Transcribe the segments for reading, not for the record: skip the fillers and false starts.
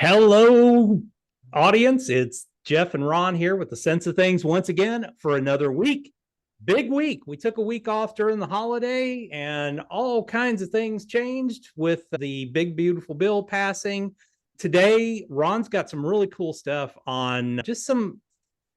Hello, audience. It's Jeff and Ron here with the Sense of Things once again for another week. Big week. We took a week off during the holiday and all kinds of things changed with the big, beautiful bill passing. Today, Ron's got some really cool stuff on just some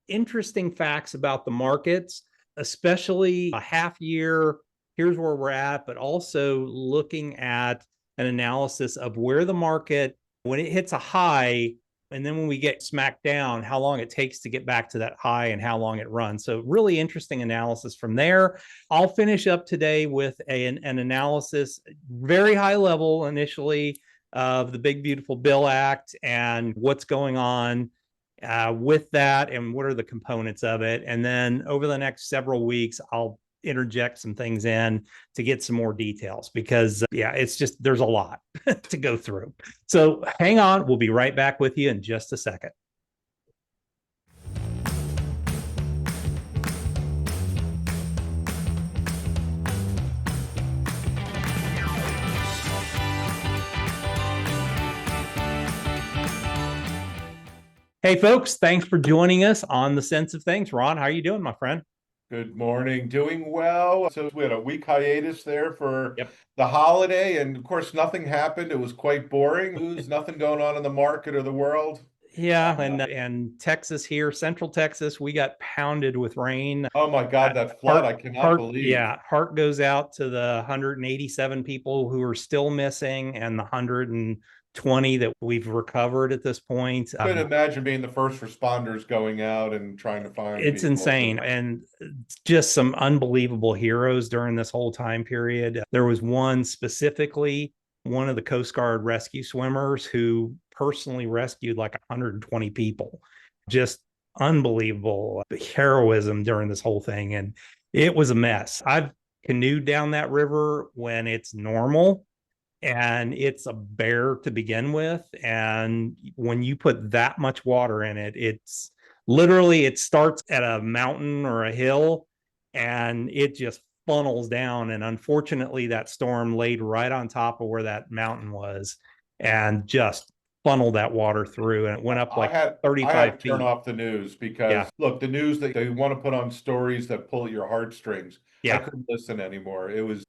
interesting facts about the markets, especially a half year. Here's where we're at, but also looking at an analysis of where the market, when it hits a high, and then when we get smacked down, how long it takes to get back to that high and how long it runs. So really interesting analysis from there. I'll finish up today with an analysis, very high level initially, of the Big Beautiful Bill Act and what's going on with that and what are the components of it. And then over the next several weeks, I'll interject some things in to get some more details because it's just, there's a lot to go through. So hang on. We'll be right back with you in just a second. Hey folks, thanks for joining us on the Sense of Things. Ron, how are you doing, my friend? Good morning. Doing well. So we had a week hiatus there for the holiday, and of course, nothing happened. It was quite boring. There's nothing going on in the market or the world. Yeah, and Texas here, Central Texas, we got pounded with rain. Oh my God, that flood! I cannot believe. Yeah, heart goes out to the 187 people who are still missing and the 120 that we've recovered at this point. I couldn't imagine being the first responders going out and trying to find It's people. insane. And just some unbelievable heroes during this whole time period. There was one specifically, one of the Coast Guard rescue swimmers who personally rescued like 120 people. Just unbelievable heroism during this whole thing. And it was a mess. I've canoed down that river when it's normal and it's a bear to begin with. And when you put that much water in it, it's literally, it starts at a mountain or a hill and it just funnels down. And unfortunately, that storm laid right on top of where that mountain was and just funneled that water through, and it went up like 35 I had to feet. turn off the news because look, the news that they want to put on stories that pull at your heartstrings. I couldn't listen anymore. It's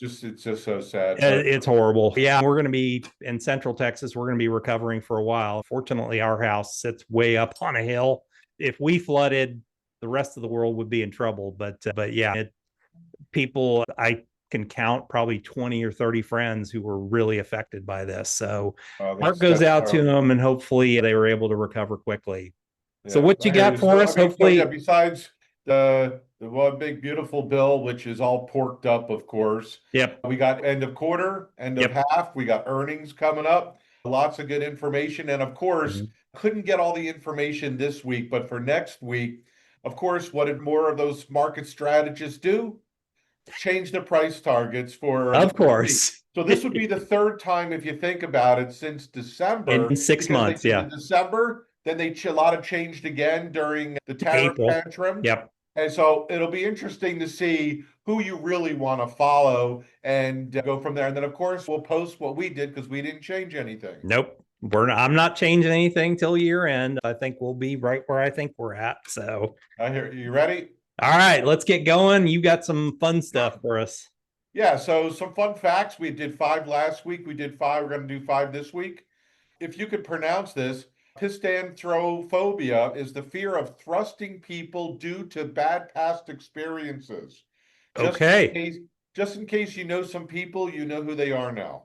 just so sad. It's horrible. Yeah, we're going to be in Central Texas. We're going to be recovering for a while. Fortunately, our house sits way up on a hill. If we flooded, the rest of the world would be in trouble. But yeah, people, I can count probably 20 or 30 friends who were really affected by this. So heart goes out to them, and hopefully they were able to recover quickly. Yeah. So what you got for us? Hopefully, besides the one big beautiful bill, which is all porked up, of course. We got end of quarter, end of half. We got earnings coming up. Lots of good information, and of course, couldn't get all the information this week, but for next week, of course, what did more of those market strategists do? Change the price targets for. Of course. So this would be the third time, if you think about it, since December. In 6 months, in December, then a lot of changed again during the tariff tantrum. And so it'll be interesting to see who you really want to follow and go from there. And then, of course, we'll post what we did because we didn't change anything. Nope. I'm not changing anything till year end. I think we'll be right where I think we're at. So I hear you. Ready? All right, let's get going. You got some fun stuff for us. Yeah, so some fun facts. We did 5 last week. We did 5. We're going to do 5 this week. If you could pronounce this, pistanthrophobia is the fear of thrusting people due to bad past experiences. Just in case you know some people, you know who they are now.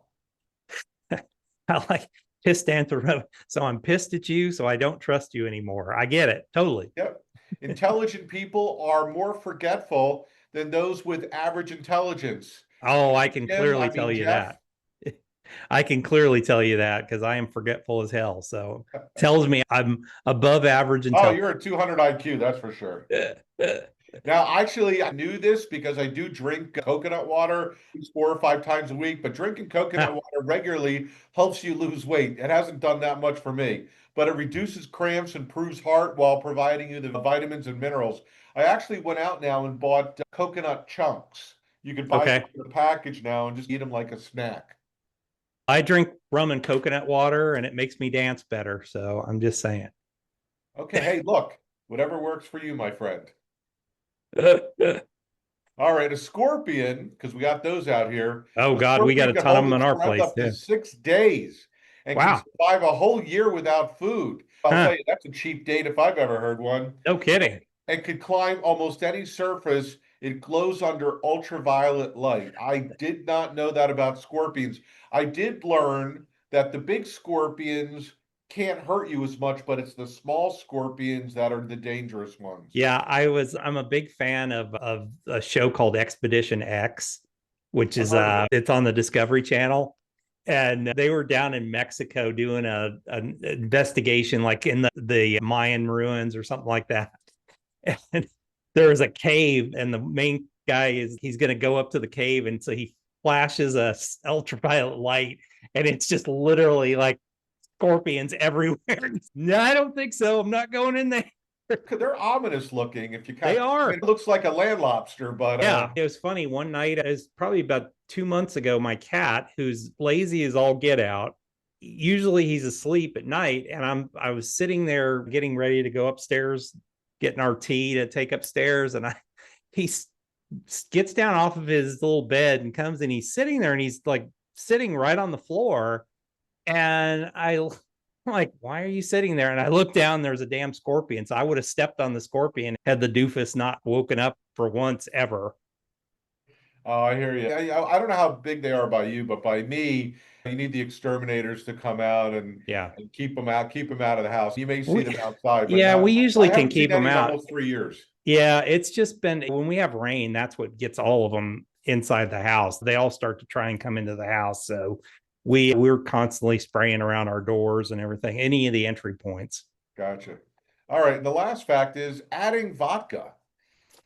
I like pistanthrophobia. So I'm pissed at you, so I don't trust you anymore. I get it. Totally. Yep. Intelligent people are more forgetful than those with average intelligence. Oh, I can clearly tell you that. I can clearly tell you that because I am forgetful as hell. So tells me I'm above average intelligence. Oh, you're a 200 IQ, that's for sure. Now, actually, I knew this because I do drink coconut water 4 or 5 times a week, but drinking coconut water regularly helps you lose weight. It hasn't done that much for me, but it reduces cramps, improves heart while providing you the vitamins and minerals. I actually went out now and bought coconut chunks. You can buy them in the package now and just eat them like a snack. I drink rum and coconut water, and it makes me dance better. So I'm just saying. Okay, hey, look, whatever works for you, my friend. All right, a scorpion, because we got those out here. Oh A God, we got scorpion a can ton of hold them in its our breath place up to too. 6 days and can Wow. survive a whole year without food. I'll Huh. tell you, that's a cheap date if I've ever heard one. No kidding. And could climb almost any surface. It glows under ultraviolet light. I did not know that about scorpions. I did learn that the big scorpions can't hurt you as much, but it's the small scorpions that are the dangerous ones. Yeah, I'm a big fan of a show called Expedition X, which I've is heard of it. it's on the Discovery Channel. And they were down in Mexico doing an investigation like in the Mayan ruins or something like that. And there was a cave, and the main guy he's going to go up to the cave, and so he flashes a ultraviolet light, and it's just literally like scorpions everywhere. No, I don't think so. I'm not going in there. They're ominous looking if you They kind of, I are. mean, it looks like a land lobster, but Yeah, it was funny. One night, it was probably about 2 months ago, my cat, who's lazy as all get out, usually he's asleep at night, and I was sitting there getting ready to go upstairs, getting our tea to take upstairs, and he gets down off of his little bed and comes, and he's sitting there, and he's like sitting right on the floor, and I'm like, why are you sitting there? And I look down, there's a damn scorpion. So I would have stepped on the scorpion had the doofus not woken up for once ever. oh, I hear you. I don't know how big they are by you, but by me, you need the exterminators to come out Yeah. and keep them out of the house. You may see them outside, but Yeah, not. we I usually can haven't keep seen them any in out. almost 3 years. Yeah, it's just been when we have rain, that's what gets all of them inside the house. They all start to try and come into the house. So we're constantly spraying around our doors and everything, any of the entry points. Gotcha. All right. And the last fact is adding vodka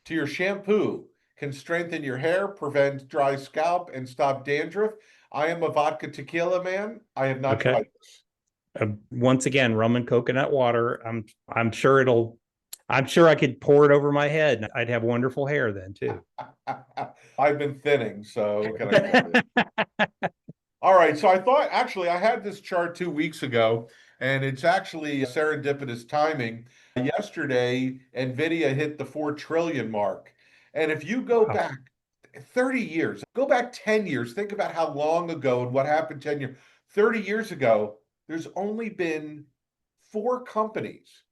to your shampoo can strengthen your hair, prevent dry scalp, and stop dandruff. I am a vodka tequila man. I have not Okay. tried this. Once again, rum and coconut water. I'm sure I'm sure I could pour it over my head, and I'd have wonderful hair then too. I've been thinning, so what can I tell you? All right, so I thought actually I had this chart 2 weeks ago, and it's actually serendipitous timing. Yesterday, Nvidia hit the 4 trillion mark. And if you go Wow. back 30 years, go back 10 years, think about how long ago and what happened 10 years. 30 years ago, there's only been 4 companies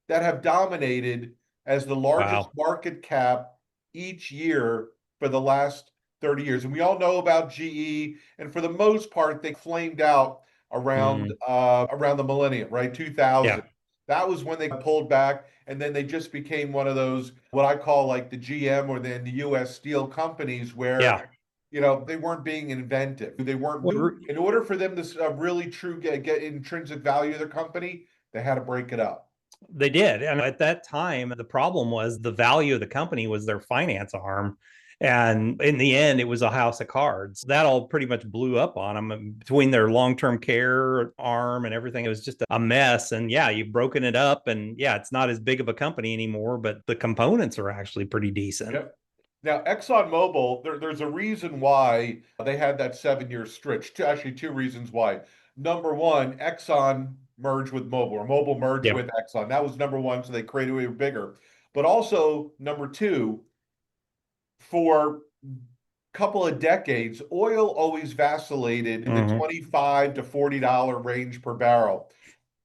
that have dominated as the largest Wow. market cap each year for the last 30 years. And we all know about GE, and for the most part, they flamed out around the millennium, right? 2000. Yeah. That was when they pulled back, and then they just became one of those what I call like the GM or then the US steel companies where Yeah. they weren't being inventive. They weren't Well, in order for them to really true get intrinsic value of their company, they had to break it up. they did. And at that time, the problem was the value of the company was their finance arm. And in the end, it was a house of cards. That all pretty much blew up on them between their long term care arm and everything. It was just a mess. And yeah, you've broken it up. And yeah, it's not as big of a company anymore, but the components are actually pretty decent. Yep. Now, ExxonMobil, there's a reason why they had that 7 year stretch. Actually, two reasons why. Number one, Exxon merged with Mobil, or Mobil merged Yep. with Exxon. That was number one, so they created a bigger. But also, number two, for a couple of decades, oil always vacillated in the $25 to $40 range per barrel.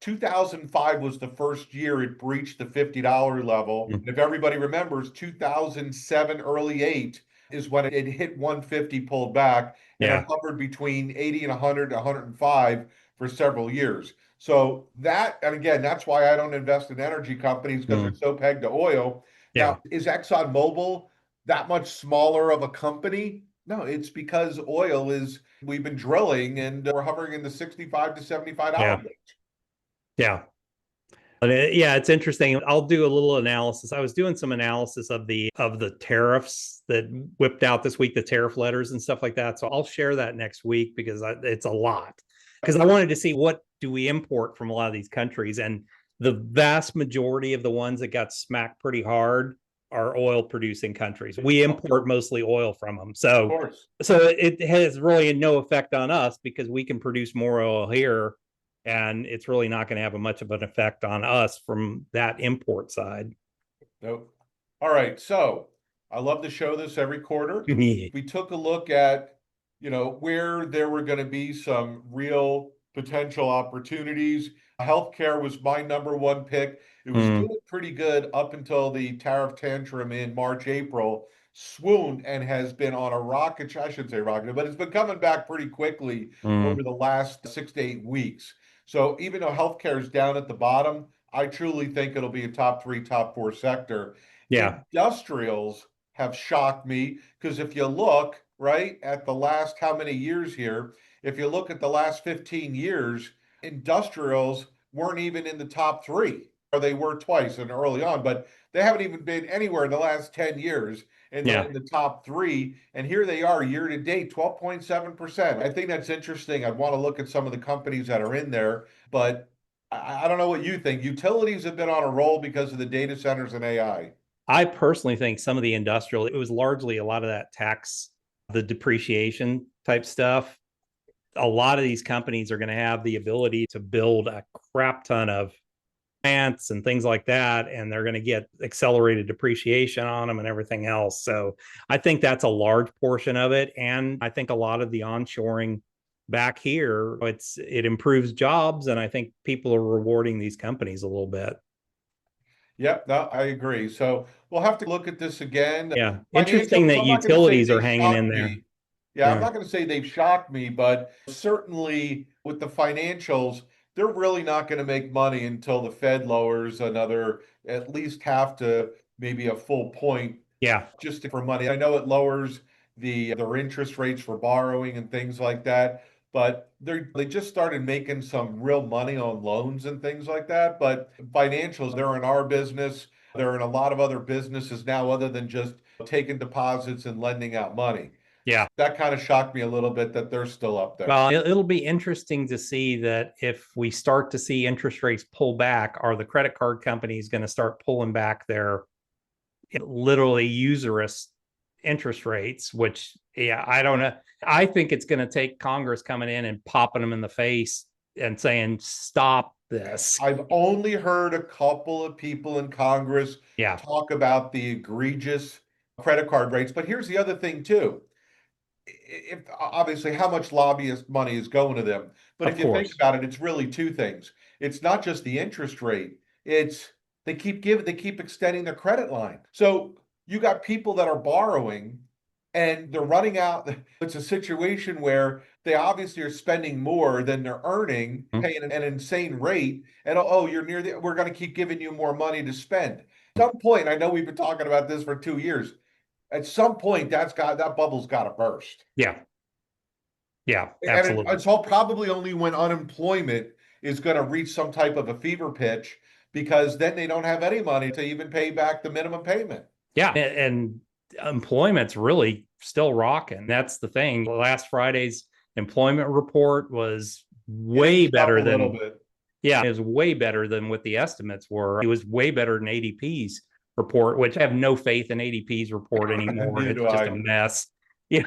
2005 was the first year it breached the $50 level. And if everybody remembers, 2007, early 8 is when it hit 150, pulled back, and it hovered between 80 and 100 to 105 for several years. So that, and again, that's why I don't invest in energy companies because they're so pegged to oil. Yeah. Now, is ExxonMobil that much smaller of a company? No, it's because we've been drilling and we're hovering in the $65 to $75 range. Yeah. Yeah, it's interesting. I'll do a little analysis. I was doing some analysis of the tariffs that whipped out this week, the tariff letters and stuff like that. So I'll share that next week because it's a lot. Because I wanted to see what do we import from a lot of these countries, and the vast majority of the ones that got smacked pretty hard are oil producing countries. We import mostly oil from them. So it has really no effect on us because we can produce more oil here, and it's really not going to have much of an effect on us from that import side. Nope. All right. So I love to show this every quarter. We took a look at, where there were going to be some real potential opportunities. Healthcare was my number one pick. It was doing pretty good up until the tariff tantrum in March, April, swooned and has been on a rocket. I shouldn't say rocket, but it's been coming back pretty quickly over the last 6 to 8 weeks. So even though healthcare is down at the bottom, I truly think it'll be a top 3, top 4 sector. Yeah. Industrials have shocked me because if you look right at the last how many years here, if you look at the last 15 years, industrials weren't even in the top 3, or they were twice and early on, but they haven't even been anywhere in the last 10 years in the top 3. And here they are year to date, 12.7%. I think that's interesting. I'd want to look at some of the companies that are in there, but I don't know what you think. Utilities have been on a roll because of the data centers and AI. I personally think some of the industrial, it was largely a lot of that tax, the depreciation type stuff. A lot of these companies are going to have the ability to build a crap ton of plants and things like that, and they're going to get accelerated depreciation on them and everything else. So I think that's a large portion of it. And I think a lot of the onshoring back here, it improves jobs, and I think people are rewarding these companies a little bit. Yep, no, I agree. So we'll have to look at this again. Yeah. Interesting that utilities are hanging in there. Yeah, I'm not going to say they've shocked me, but certainly with the financials, they're really not going to make money until the Fed lowers another at least half to maybe a full point. Yeah. Just for money. I know it lowers their interest rates for borrowing and things like that, but they just started making some real money on loans and things like that. But financials, they're in our business. They're in a lot of other businesses now other than just taking deposits and lending out money. Yeah. That kind of shocked me a little bit that they're still up there. Well, it'll be interesting to see that if we start to see interest rates pull back, are the credit card companies going to start pulling back their literally usurious interest rates, which, I don't know. I think it's going to take Congress coming in and popping them in the face and saying, stop this. I've only heard a couple of people in Congress talk about the egregious credit card rates. But here's the other thing, too. If obviously how much lobbyist money is going to them. But if you think about it, it's really 2 things. It's not just the interest rate. It's they keep extending their credit line. So you got people that are borrowing and they're running out. It's a situation where they obviously are spending more than they're earning, paying an insane rate. And we're going to keep giving you more money to spend. At some point, I know we've been talking about this for 2 years. At some point, that bubble's got to burst. Yeah. Yeah, absolutely. And it's all probably only when unemployment is going to reach some type of a fever pitch, because then they don't have any money to even pay back the minimum payment. Yeah, and employment's really still rocking. That's the thing. Last Friday's employment report was way better than. Yeah, it was way better than what the estimates were. It was way better than ADP's report, which I have no faith in ADP's report anymore. It's just a mess. Yeah.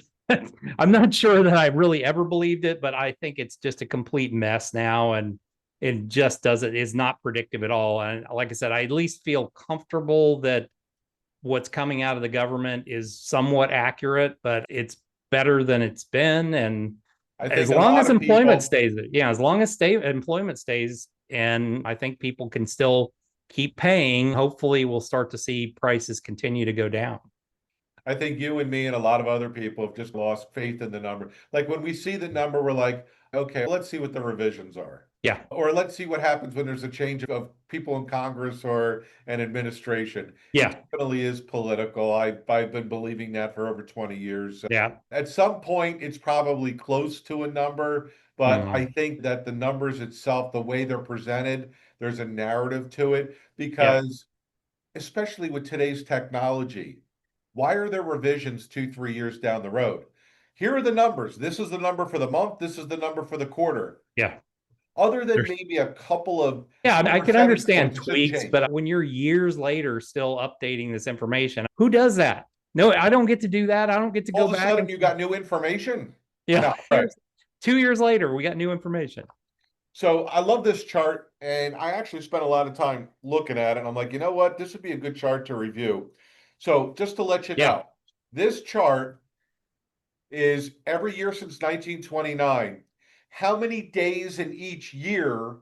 I'm not sure that I really ever believed it, but I think it's just a complete mess now, and it just is not predictive at all. And like I said, I at least feel comfortable that what's coming out of the government is somewhat accurate, but it's better than it's been. And as long as employment stays, as long as employment stays, and I think people can still keep paying, hopefully we'll start to see prices continue to go down. I think you and me and a lot of other people have just lost faith in the number. Like when we see the number, we're like, okay, let's see what the revisions are. Yeah. Or let's see what happens when there's a change of people in Congress or an administration. Yeah. It definitely is political. I've been believing that for over 20 years. Yeah. At some point, it's probably close to a number, but I think that the numbers itself, the way they're presented, there's a narrative to it, because especially with today's technology, why are there revisions 2-3 years down the road? Here are the numbers. This is the number for the month. This is the number for the quarter. Yeah. other than maybe a couple of yeah, I can understand tweaks, change. but when you're years later still updating this information, who does that? No, I don't get to do that. I don't get to All go of a back sudden and you got new information. yeah, No, right. 2 years later, we got new information. So I love this chart, and I actually spent a lot of time looking at it. And I'm like, you know what? This would be a good chart to review. So just to let you know, this chart is every year since 1929. How many days in each year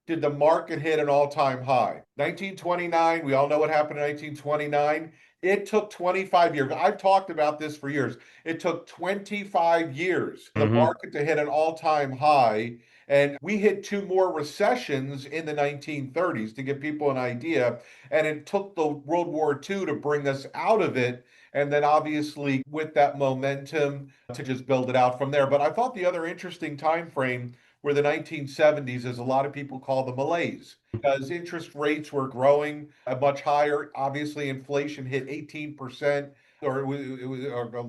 did the market hit an all-time high? 1929, we all know what happened in 1929. It took 25 years. I've talked about this for years. It took 25 years for the market to hit an all-time high. And we hit two more recessions in the 1930s to give people an idea. And it took the World War II to bring us out of it. And then obviously with that momentum to just build it out from there. But I thought the other interesting time frame were the 1970s, as a lot of people call the malaise, because interest rates were growing much higher. Obviously, inflation hit 18%, or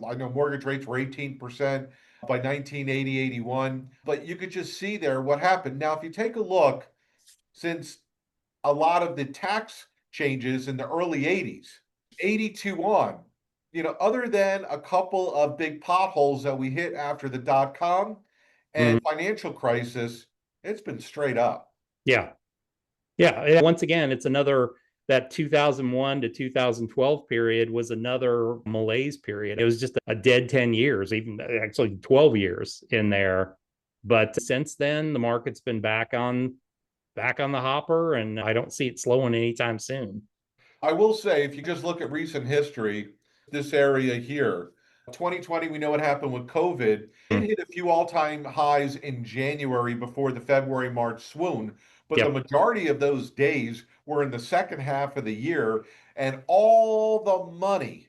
I know mortgage rates were 18% by 1980, 81. But you could just see there what happened. Now, if you take a look, since a lot of the tax changes in the early 80s, 82 on, other than a couple of big potholes that we hit after the dot-com and financial crisis, it's been straight up. Yeah. Yeah. Once again, it's another, that 2001 to 2012 period was another malaise period. It was just a dead 10 years, even actually 12 years in there. But since then, the market's been back on the hopper, and I don't see it slowing anytime soon. I will say, if you just look at recent history, this area here, 2020, we know what happened with COVID. It hit a few all-time highs in January before the February, March swoon. But the majority of those days were in the second half of the year. And all the money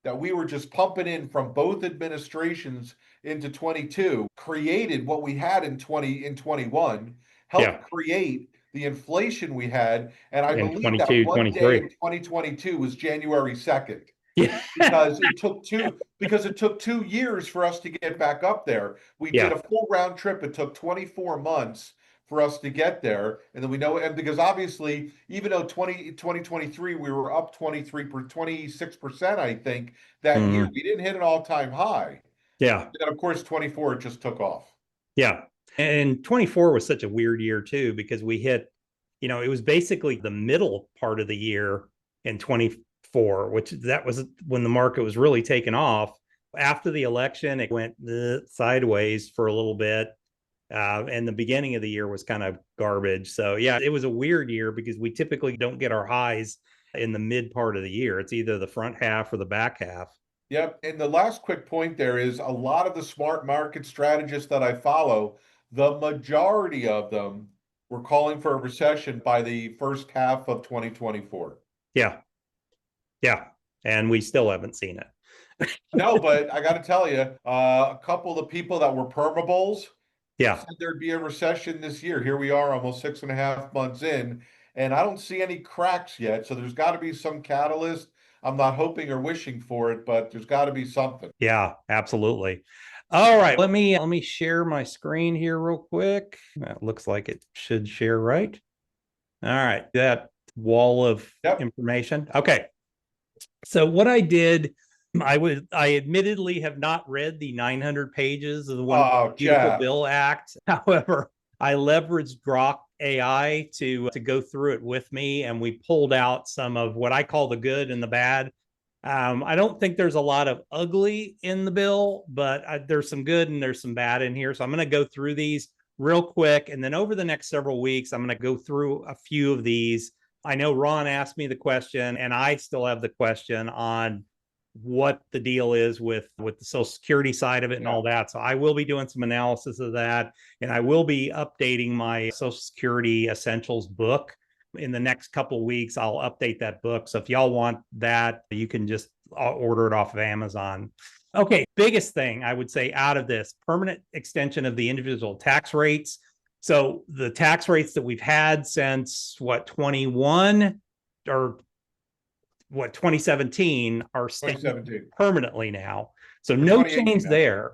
that we were just pumping in from both administrations into 22 created what we had in 21, helped create the inflation we had. And I believe that one day in 2022 was January 2nd. Yeah. Because it took 2 years for us to get back up there. We did a full round trip. It took 24 months for us to get there. And then we know, and because obviously, even though 2023, we were up 26%, I think, that year, we didn't hit an all-time high. Yeah. And of course, 24, it just took off. Yeah. And 24 was such a weird year too, because we hit, it was basically the middle part of the year in 24, which that was when the market was really taking off. After the election, it went sideways for a little bit. And the beginning of the year was kind of garbage. So yeah, it was a weird year because we typically don't get our highs in the mid part of the year. It's either the front half or the back half. Yep. And the last quick point there is a lot of the smart market strategists that I follow, the majority of them were calling for a recession by the first half of 2024. Yeah. Yeah. And we still haven't seen it. No, but I got to tell you, a couple of the people that were permabulls said there'd be a recession this year. Here we are almost 6.5 months in, and I don't see any cracks yet. So there's got to be some catalyst. I'm not hoping or wishing for it, but there's got to be something. Yeah, absolutely. All right, let me share my screen here real quick. That looks like it should share right. All right, that wall of information. Okay. So what I did, I admittedly have not read the 900 pages of the One Beautiful Bill Act. However, I leveraged Grok AI to go through it with me, and we pulled out some of what I call the good and the bad. I don't think there's a lot of ugly in the bill, but there's some good and there's some bad in here. So I'm going to go through these real quick. And then over the next several weeks, I'm going to go through a few of these. I know Ron asked me the question, and I still have the question on what the deal is with the Social Security side of it and all that. So I will be doing some analysis of that, and I will be updating my Social Security Essentials book. In the next couple of weeks, I'll update that book. So if y'all want that, you can just order it off of Amazon. Okay, biggest thing I would say out of this, permanent extension of the individual tax rates. So the tax rates that we've had since 21 or 2017 are staying permanently now. So no change there.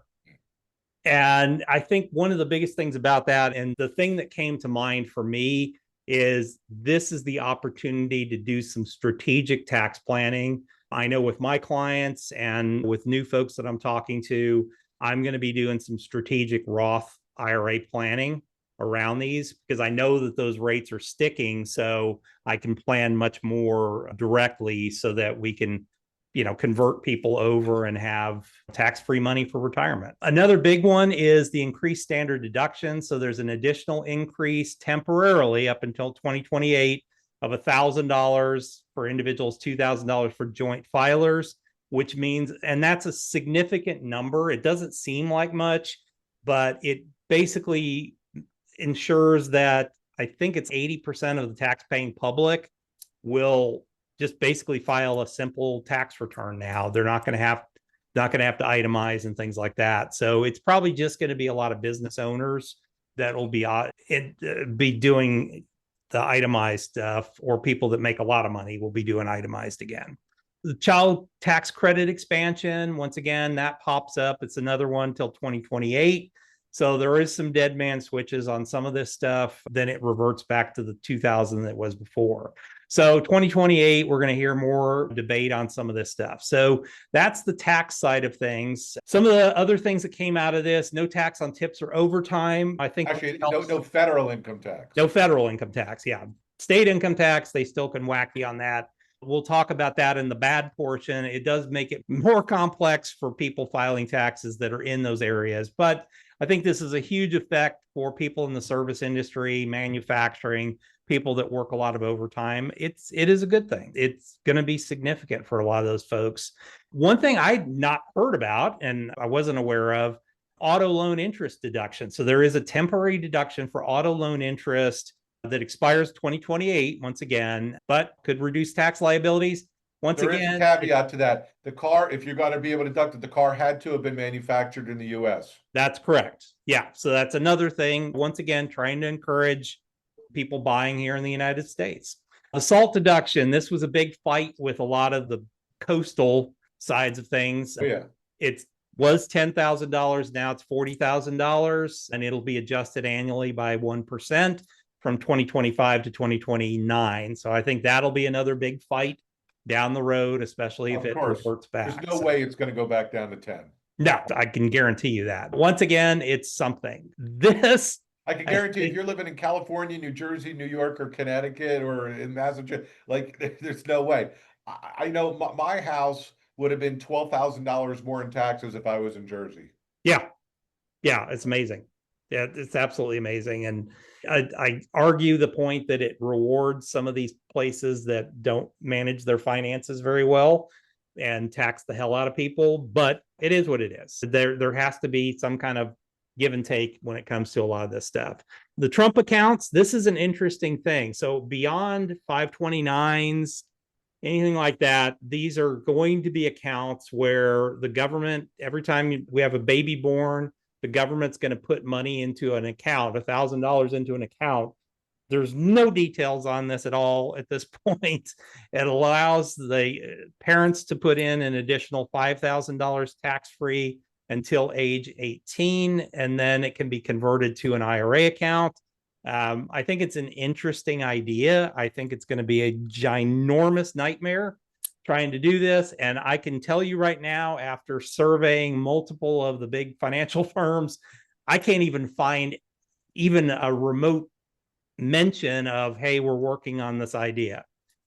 And I think one of the biggest things about that, and the thing that came to mind for me, is this is the opportunity to do some strategic tax planning. I know with my clients and with new folks that I'm talking to, I'm going to be doing some strategic Roth IRA planning around these because I know that those rates are sticking. So I can plan much more directly so that we can, convert people over and have tax-free money for retirement. Another big one is the increased standard deduction. So there's an additional increase temporarily up until 2028 of $1,000 for individuals, $2,000 for joint filers, which means, and that's a significant number. It doesn't seem like much, but it basically ensures that I think it's 80% of the tax-paying public will just basically file a simple tax return now. They're not going to have to itemize and things like that. So it's probably just going to be a lot of business owners that will be doing the itemized stuff, or people that make a lot of money will be doing itemized again. The child tax credit expansion, once again, that pops up. It's another one till 2028. So there is some dead man switches on some of this stuff. Then it reverts back to the 2000 that was before. So 2028, we're going to hear more debate on some of this stuff. So that's the tax side of things. Some of the other things that came out of this: no tax on tips or overtime. I think actually no federal income tax. No federal income tax. Yeah. State income tax, they still can whack you on that. We'll talk about that in the bad portion. It does make it more complex for people filing taxes that are in those areas. But I think this is a huge effect for people in the service industry, manufacturing, people that work a lot of overtime. It is a good thing. It's going to be significant for a lot of those folks. One thing I'd not heard about and I wasn't aware of: auto loan interest deduction. So there is a temporary deduction for auto loan interest that expires 2028 once again, but could reduce tax liabilities. There is a caveat to that. The car, if you're going to be able to deduct it, the car had to have been manufactured in the US. That's correct. Yeah. So that's another thing. Once again, trying to encourage people buying here in the United States. The SALT deduction, this was a big fight with a lot of the coastal sides of things. Oh, yeah. It was $10,000. Now it's $40,000, and it'll be adjusted annually by 1% from 2025 to 2029. So I think that'll be another big fight down the road, especially if it reverts back. There's no way it's going to go back down to 10. No, I can guarantee you that. Once again, it's something. I can guarantee if you're living in California, New Jersey, New York, or Connecticut, or in Massachusetts, like there's no way. I know my house would have been $12,000 more in taxes if I was in Jersey. Yeah. Yeah, it's amazing. Yeah, it's absolutely amazing. And I argue the point that it rewards some of these places that don't manage their finances very well and tax the hell out of people, but it is what it is. There has to be some kind of give and take when it comes to a lot of this stuff. The Trump accounts, this is an interesting thing. So beyond 529s, anything like that, these are going to be accounts where the government, every time we have a baby born, the government's going to put money into an account, $1,000 into an account. There's no details on this at all at this point. It allows the parents to put in an additional $5,000 tax-free until age 18, and then it can be converted to an IRA account. I think it's an interesting idea. I think it's going to be a ginormous nightmare trying to do this. And I can tell you right now, after surveying multiple of the big financial firms, I can't even find even a remote mention of, hey, we're working on this idea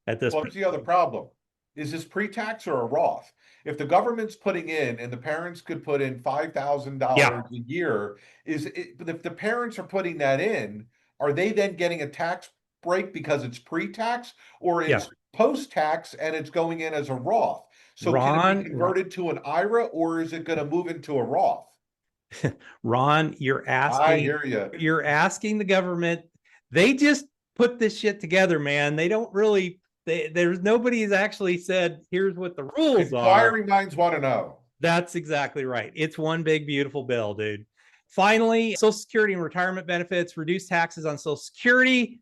at this point. What's the other problem? Is this pre-tax or a Roth? If the government's putting in and the parents could put in $5,000 a year, if the parents are putting that in, are they then getting a tax break because it's pre-tax, or it's post-tax and it's going in as a Roth? So can it be converted to an IRA, or is it going to move into a Roth? Ron, you're asking. I hear you. You're asking the government. They just put this shit together, man. They don't really. There's nobody's actually said, here's what the rules are. Inquiring minds want to know. That's exactly right. It's one big, beautiful bill, dude. Finally, Social Security and retirement benefits, reduce taxes on Social Security.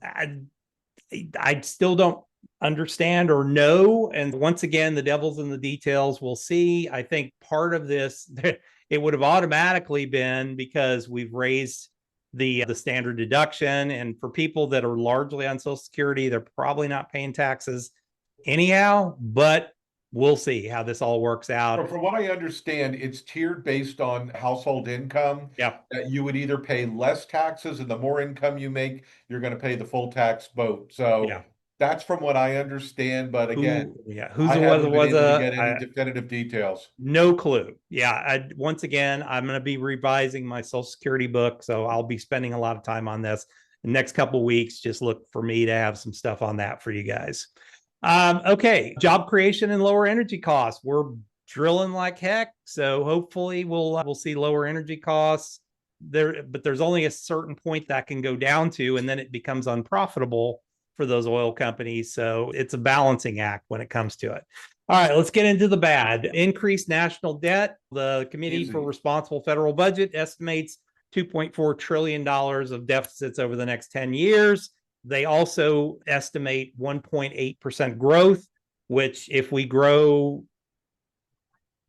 I still don't understand or know. And once again, the devil's in the details. We'll see. I think part of this, it would have automatically been because we've raised the standard deduction. And for people that are largely on Social Security, they're probably not paying taxes anyhow, but we'll see how this all works out. From what I understand, it's tiered based on household income. Yeah. That you would either pay less taxes, and the more income you make, you're going to pay the full tax boat. So Yeah. that's from what I understand. But again, who's I the haven't been able to get any I, definitive details. no clue. Yeah. Once again, I'm going to be revising my Social Security book, so I'll be spending a lot of time on this. The next couple of weeks, just look for me to have some stuff on that for you guys. Okay, job creation and lower energy costs. We're drilling like heck, so hopefully we'll see lower energy costs there. But there's only a certain point that can go down to, and then it becomes unprofitable for those oil companies. So it's a balancing act when it comes to it. All right, let's get into the bad. Increased national debt. The Committee for Responsible Federal Budget estimates $2.4 trillion of deficits over the next 10 years. They also estimate 1.8% growth, which if we grow,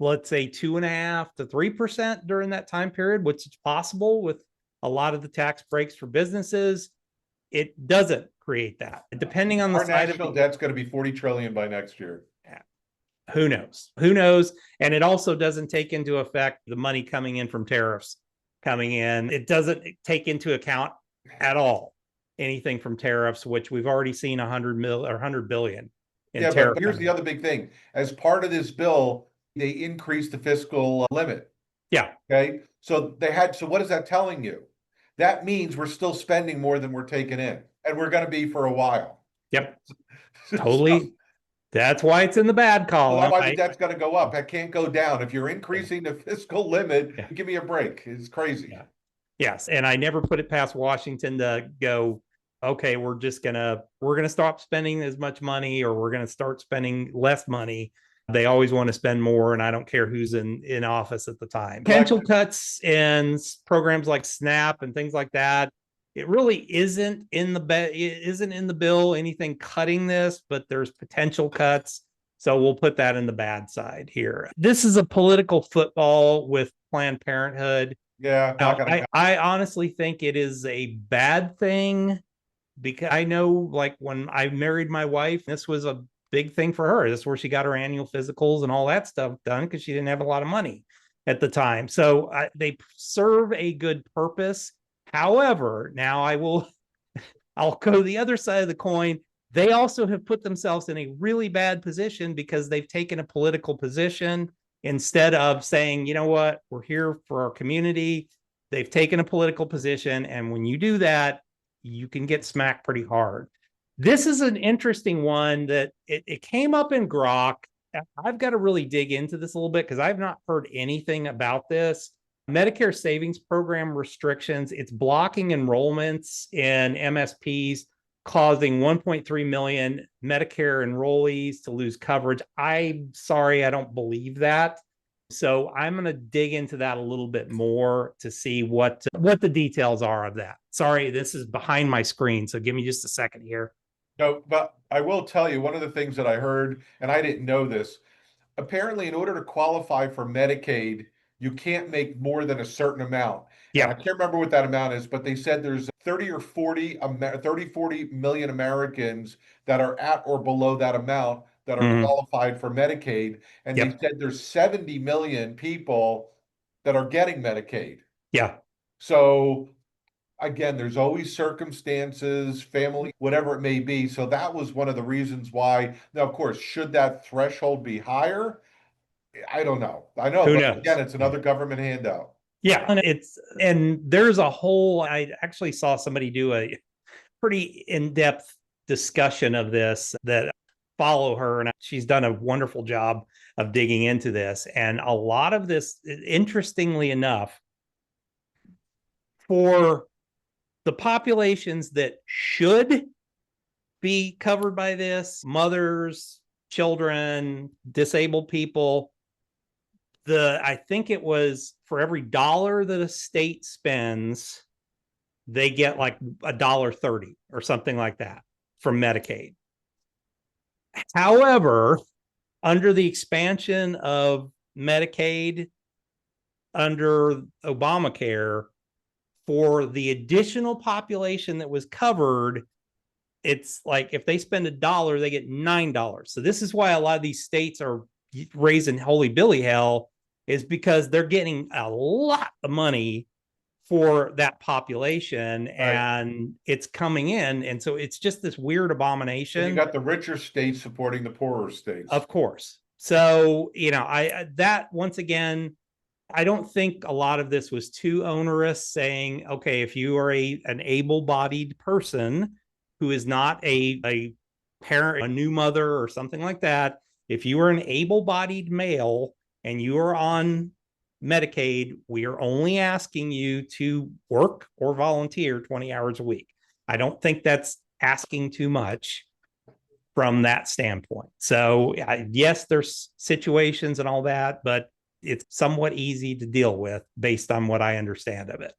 let's say 2.5% to 3% during that time period, which is possible with a lot of the tax breaks for businesses, it doesn't create that. Depending on the Our side national of debt's going to be 40 trillion by next year. Who knows? Who knows? And it also doesn't take into effect the money coming in from tariffs coming in. It doesn't take into account at all anything from tariffs, which we've already seen 100 billion in tariffs. But here's the other big thing. As part of this bill, they increased the fiscal limit. Yeah. Okay. So what is that telling you? That means we're still spending more than we're taking in, and we're going to be for a while. Yep. Totally. That's why it's in the bad column. Well, that's why the debt's going to go up. That can't go down. If you're increasing the fiscal limit, give me a break. It's crazy. Yeah. Yes. And I never put it past Washington to go, okay, we're going to stop spending as much money, or we're going to start spending less money. They always want to spend more, and I don't care who's in office at the time. Potential cuts in programs like SNAP and things like that. It really isn't in the bill, anything cutting this, but there's potential cuts. So we'll put that in the bad side here. This is a political football with Planned Parenthood. Yeah. I honestly think it is a bad thing, because I know, like, when I married my wife, this was a big thing for her. That's where she got her annual physicals and all that stuff done, because she didn't have a lot of money at the time. So they serve a good purpose. However, now I'll go the other side of the coin. They also have put themselves in a really bad position, because they've taken a political position instead of saying, you know what, we're here for our community. They've taken a political position. And when you do that, you can get smacked pretty hard. This is an interesting one that it came up in Grok. I've got to really dig into this a little bit, because I've not heard anything about this. Medicare Savings Program restrictions. It's blocking enrollments in MSPs, causing 1.3 million Medicare enrollees to lose coverage. I'm sorry, I don't believe that. So I'm going to dig into that a little bit more to see what the details are of that. Sorry, this is behind my screen, so give me just a second here. No, but I will tell you, one of the things that I heard, and I didn't know this, apparently in order to qualify for Medicaid, you can't make more than a certain amount. Yeah. And I can't remember what that amount is, but they said there's 40 million Americans that are at or below that amount that are qualified for Medicaid. And they said there's 70 million people that are getting Medicaid. Yeah. So again, there's always circumstances, family, whatever it may be. So that was one of the reasons why. Now, of course, should that threshold be higher? I don't know. I know, but again, it's another government handout. Yeah, and there's a whole. I actually saw somebody do a pretty in-depth discussion of this that follow her, and she's done a wonderful job of digging into this. And a lot of this, interestingly enough, for the populations that should be covered by this, mothers, children, disabled people, I think it was for every dollar that a state spends, they get like $1.30 or something like that from Medicaid. However, under the expansion of Medicaid, under Obamacare, for the additional population that was covered, it's like if they spend $1, they get $9. So this is why a lot of these states are raising holy billy hell, is because they're getting a lot of money for that population, and it's coming in. And so it's just this weird abomination. And you got the richer states supporting the poorer states. Of course. So, that once again, I don't think a lot of this was too onerous, saying, okay, if you are an able-bodied person who is not a parent, a new mother or something like that, if you are an able-bodied male and you are on Medicaid, we are only asking you to work or volunteer 20 hours a week. I don't think that's asking too much from that standpoint. So yes, there's situations and all that, but it's somewhat easy to deal with based on what I understand of it.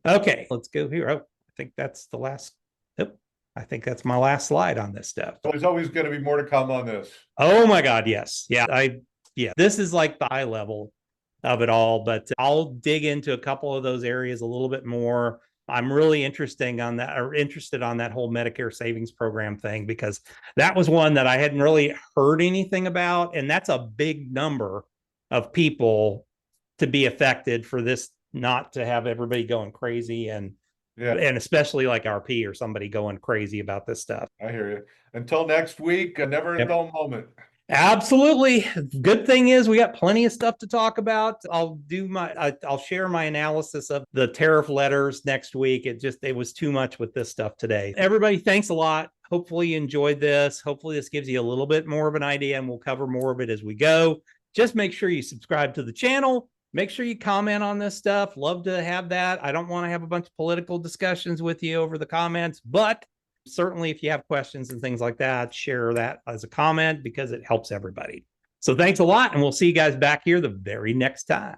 Okay, let's go here. Oh, I think that's the last. Yep. I think that's my last slide on this stuff. There's always going to be more to come on this. Oh my God. Yes. Yeah. This is like the high level of it all, but I'll dig into a couple of those areas a little bit more. I'm really interested on that whole Medicare savings program thing, because that was one that I hadn't really heard anything about. And that's a big number of people to be affected for this, not to have everybody going crazy, and especially like RP or somebody going crazy about this stuff. I hear you. Until next week, never a dull moment. Absolutely. Good thing is we got plenty of stuff to talk about. I'll share my analysis of the tariff letters next week. It was too much with this stuff today. Everybody, thanks a lot. Hopefully you enjoyed this. Hopefully this gives you a little bit more of an idea, and we'll cover more of it as we go. Just make sure you subscribe to the channel. Make sure you comment on this stuff. Love to have that. I don't want to have a bunch of political discussions with you over the comments, but certainly if you have questions and things like that, share that as a comment, because it helps everybody. So thanks a lot, and we'll see you guys back here the very next time.